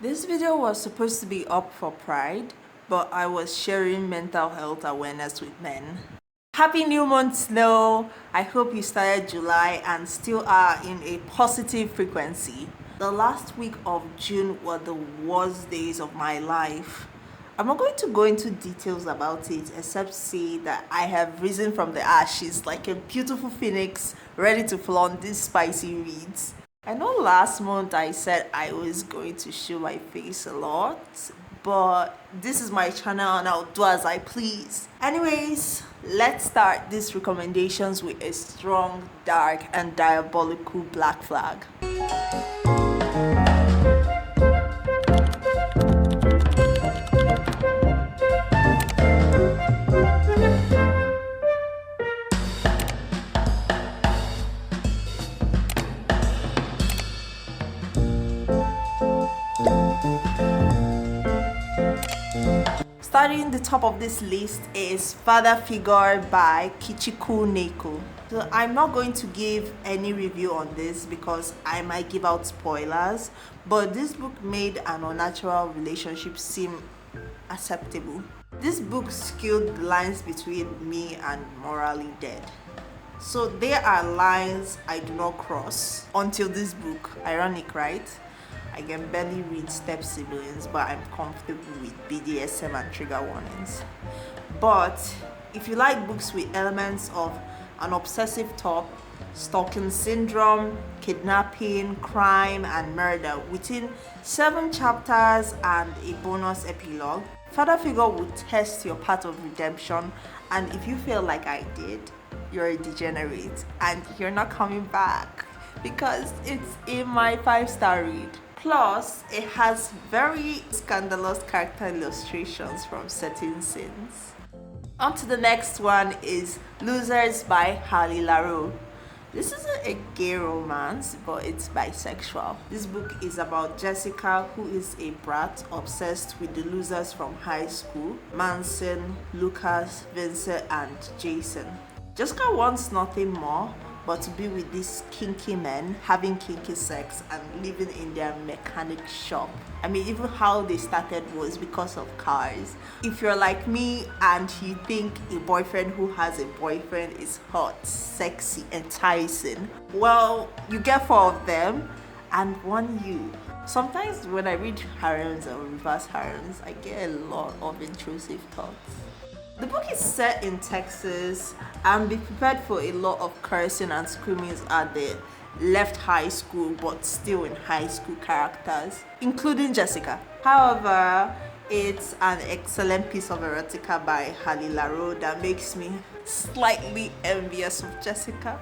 This video was supposed to be up for Pride, but I was sharing mental health awareness with men. Happy new month, Snow! I hope you started July and still are in a positive frequency. The last week of June were the worst days of my life. I'm not going to go into details about it except say that I have risen from the ashes like a beautiful phoenix ready to flaunt these spicy reads. I know last month I said I was going to show my face a lot, but this is my channel and I'll do as I please. Anyways, let's start these recommendations with a strong, dark, and diabolical black flag. Starting the top of this list is Father Figure by Kichiku Neko. So I'm not going to give any review on this because I might give out spoilers, but this book made an unnatural relationship seem acceptable. This book skewed the lines between me and morally dead. So there are lines I do not cross until this book. Ironic, right? I can barely read step siblings, but I'm comfortable with BDSM and trigger warnings. But if you like books with elements of an obsessive top, stalking syndrome, kidnapping, crime, and murder within 7 chapters and a bonus epilogue, Father Figure will test your path of redemption, and if you feel like I did, you're a degenerate and you're not coming back because it's in my 5-star read. Plus, it has very scandalous character illustrations from certain scenes. On to the next one is Losers by Harley Laroux. This isn't a gay romance, but it's bisexual. This book is about Jessica, who is a brat obsessed with the losers from high school, Manson, Lucas, Vincent, and Jason. Jessica wants nothing more but to be with these kinky men, having kinky sex and living in their mechanic shop. I mean, even how they started was because of cars. If you're like me and you think a boyfriend who has a boyfriend is hot, sexy, enticing, well, you get 4 of them and one you. Sometimes when I read harems or reverse harems, I get a lot of intrusive thoughts. The book is set in Texas, and be prepared for a lot of cursing and screaming at the left high school but still in high school characters, including Jessica. However, it's an excellent piece of erotica by Harley Laroux that makes me slightly envious of Jessica.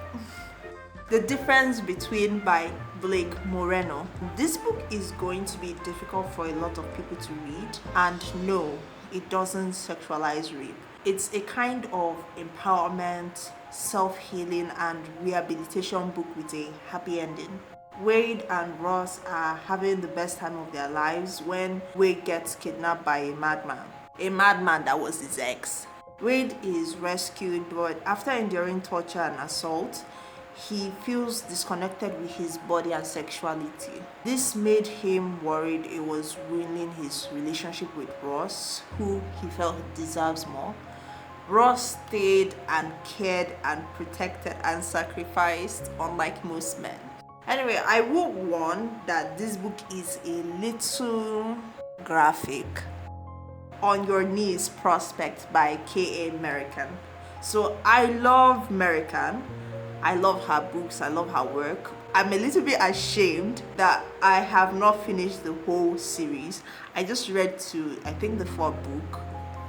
The Difference Between by Blake Moreno. This book is going to be difficult for a lot of people to read, and no, it doesn't sexualize rape. It's a kind of empowerment, self-healing, and rehabilitation book with a happy ending. Wade and Ross are having the best time of their lives when Wade gets kidnapped by a madman that was his ex. Wade is rescued, but after enduring torture and assault, he feels disconnected with his body and sexuality. This made him worried it was ruining his relationship with Ross, who he felt deserves more. Ross stayed and cared and protected and sacrificed, unlike most men. Anyway, I will warn that this book is a little graphic. On Your Knees Prospect by K.A. American. So I love American. I love her books, I love her work. I'm a little bit ashamed that I have not finished the whole series. I just read to, I think, the 4th book,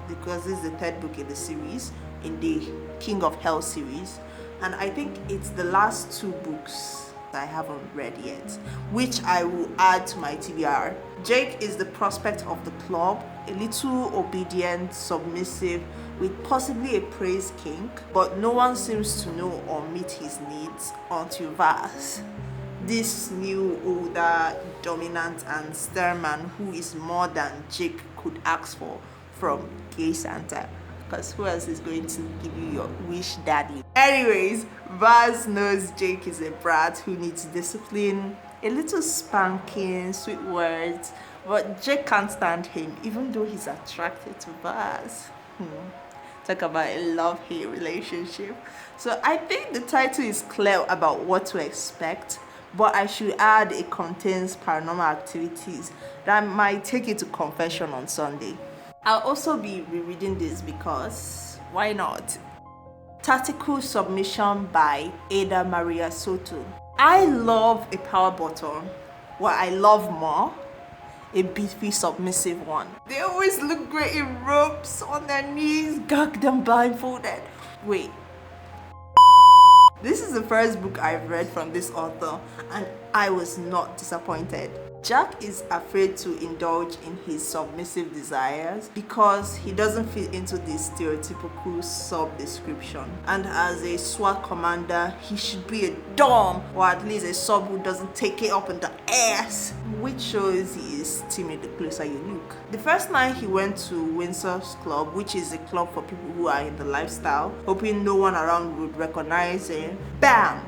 because this is the 3rd book in the series, in the King of Hell series. And I think it's the last 2 books that I haven't read yet, which I will add to my TBR. Jake is the prospect of the club, a little obedient, submissive, with possibly a praise kink, but no one seems to know or meet his needs until Vaz, this new, older, dominant, and stern man who is more than Jake could ask for from Gay Santa. Because who else is going to give you your wish, daddy? Anyways, Vaz knows Jake is a brat who needs discipline, a little spanking, sweet words, But Jake can't stand him, even though he's attracted to Baz. Talk about a love-hate relationship. So I think the title is clear about what to expect, but I should add it contains paranormal activities that might take you to confession on Sunday. I'll also be rereading this because why not? Tactical Submission by Ada Maria Soto. I love a power bottom. What I love more, a beefy submissive one. They always look great in ropes, on their knees, gag them blindfolded. Wait, this is the first book I've read from this author, and I was not disappointed. Jack is afraid to indulge in his submissive desires because he doesn't fit into the stereotypical sub description. And as a SWAT commander, he should be a dom, or at least a sub who doesn't take it up in the ass, which shows he is timid the closer you look. The first night he went to Windsor's Club, which is a club for people who are in the lifestyle, hoping no one around would recognize him. Bam!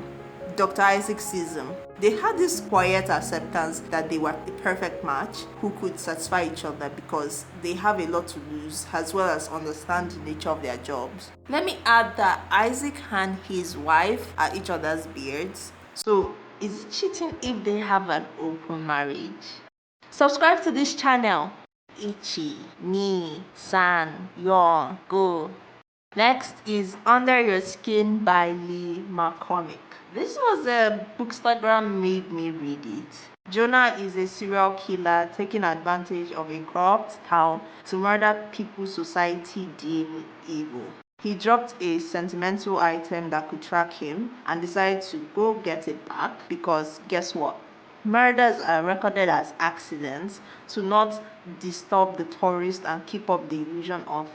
Dr. Isaac sees him. They had this quiet acceptance that they were the perfect match who could satisfy each other because they have a lot to lose as well as understand the nature of their jobs. Let me add that Isaac and his wife are each other's beards. So is it cheating if they have an open marriage? Subscribe to this channel. Ichi, ni, san, yo, go. Next is Under Your Skin by Lee McCormick. This was a Bookstagram made me read it. Jonah is a serial killer taking advantage of a corrupt town to murder people society deem evil. He dropped a sentimental item that could track him and decided to go get it back because guess what? Murders are recorded as accidents to not disturb the tourists and keep up the illusion of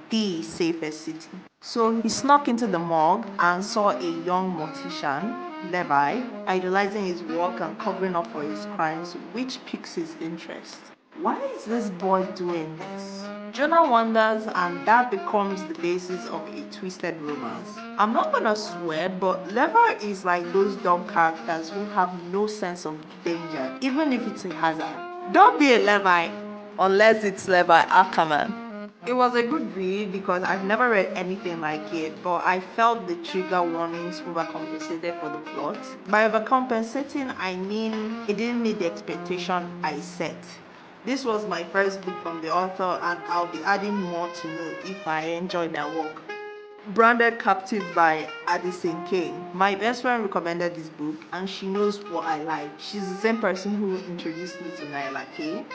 the safest city. So he snuck into the morgue and saw a young mortician, Levi, idolizing his work and covering up for his crimes, which piques his interest. Why is this boy doing this? Jonah wonders, and that becomes the basis of a twisted romance. I'm not gonna swear, but Levi is like those dumb characters who have no sense of danger, even if it's a hazard. Don't be a Levi, unless it's Levi Ackerman. It was a good read because I've never read anything like it, but I felt the trigger warnings overcompensated for the plot. By overcompensating, I mean it didn't meet the expectation I set. This was my first book from the author, and I'll be adding more to know if I enjoy their work. Branded Captive by Addison Kane. My best friend recommended this book and she knows what I like. She's the same person who introduced me to Naila K.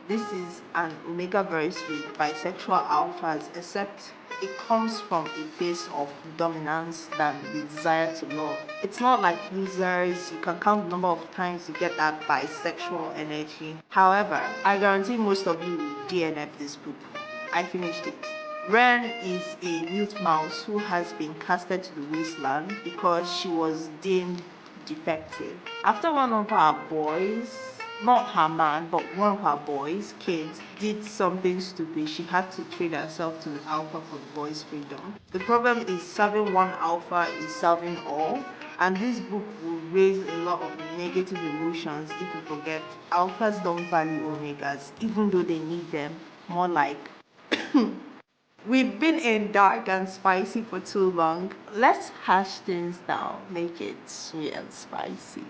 This is an Omega verse with bisexual alphas, except it comes from a place of dominance than the desire to love. It's not like losers, you can count the number of times you get that bisexual energy. However, I guarantee most of you will DNF this book. I finished it. Ren is a mute mouse who has been casted to the wasteland because she was deemed defective. After one of her boys, not her man, but one of her boys, kids, did something stupid, she had to trade herself to the alpha for the boy's freedom. The problem is serving one alpha is serving all, and this book will raise a lot of negative emotions if you forget alphas don't value omegas, even though they need them. More like we've been in dark and spicy for too long. Let's hash things down, make it sweet and spicy.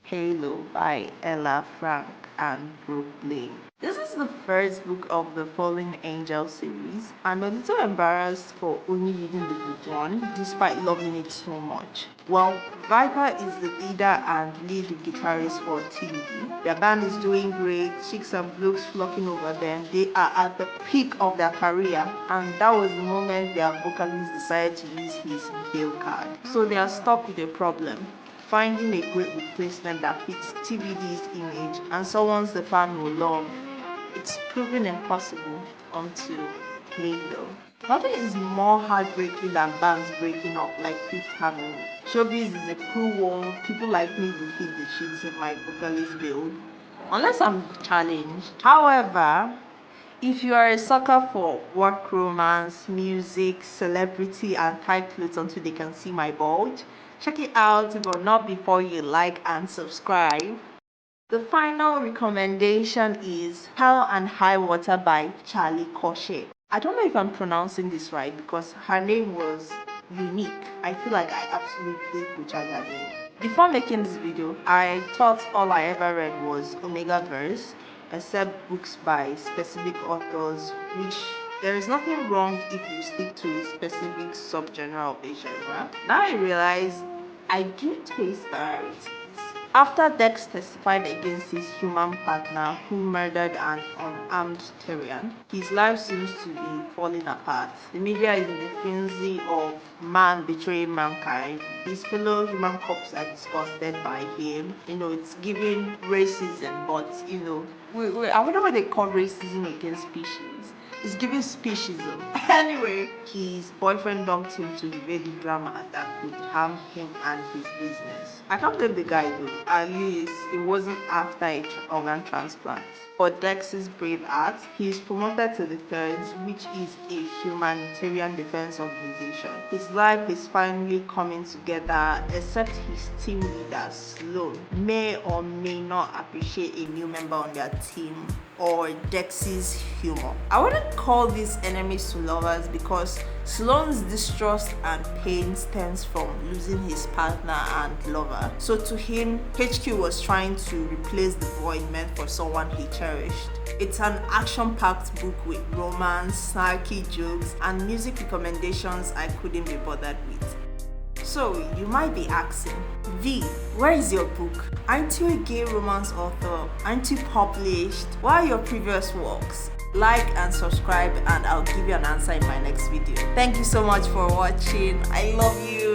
Halo by Ella Frank and Brooklyn. This is the first book of the Fallen Angel series. I'm a little embarrassed for only reading the book one, despite loving it so much. Well, Viper is the leader and lead guitarist for TBD. Their band is doing great, chicks and blokes flocking over them. They are at the peak of their career, and that was the moment their vocalist decided to use his bail card. So they are stuck with a problem, finding a great replacement that fits TBD's image and someone the fan will love. It's proven impossible until Halo. Nothing is more heartbreaking than bands breaking up like Fifth Harmony. Showbiz is a cruel world. People like me will hit the sheets in my vocalist build, unless I'm challenged. However, if you are a sucker for work romance, music, celebrity, and tight clothes until they can see my bulge, check it out, but not before you like and subscribe. The final recommendation is Hell and High Water by Charlie Cochet. I don't know if I'm pronouncing this right because her name was unique. I feel like I absolutely butchered her name. Before making this video, I thought all I ever read was Omega Verse, except books by specific authors, which there is nothing wrong if you stick to a specific subgenre of a genre. Now I realize I do taste varieties. After Dex testified against his human partner who murdered an unarmed Tyrian, his life seems to be falling apart. The media is in the frenzy of man betraying mankind. His fellow human cops are disgusted by him. It's giving racism, but I wonder what they call racism against species. It's giving speciesism. Anyway, his boyfriend dumped him to evade the drama that could harm him and his business. I can't blame the guy though. At least it wasn't after a organ transplant. For Dex's brave act, he is promoted to the Thirds, which is a humanitarian defense organization. His life is finally coming together, except his team leader, Sloan, may or may not appreciate a new member on their team or Dex's humor. I wouldn't call these enemies to lovers because Sloan's distrust and pain stems from losing his partner and lover. So to him, HQ was trying to replace the void meant for someone he cherished. It's an action-packed book with romance, snarky jokes, and music recommendations I couldn't be bothered with. So, you might be asking, V, where is your book? Aren't you a gay romance author? Aren't you published? What are your previous works? Like and subscribe and I'll give you an answer in my next video. Thank you so much for watching. I love you.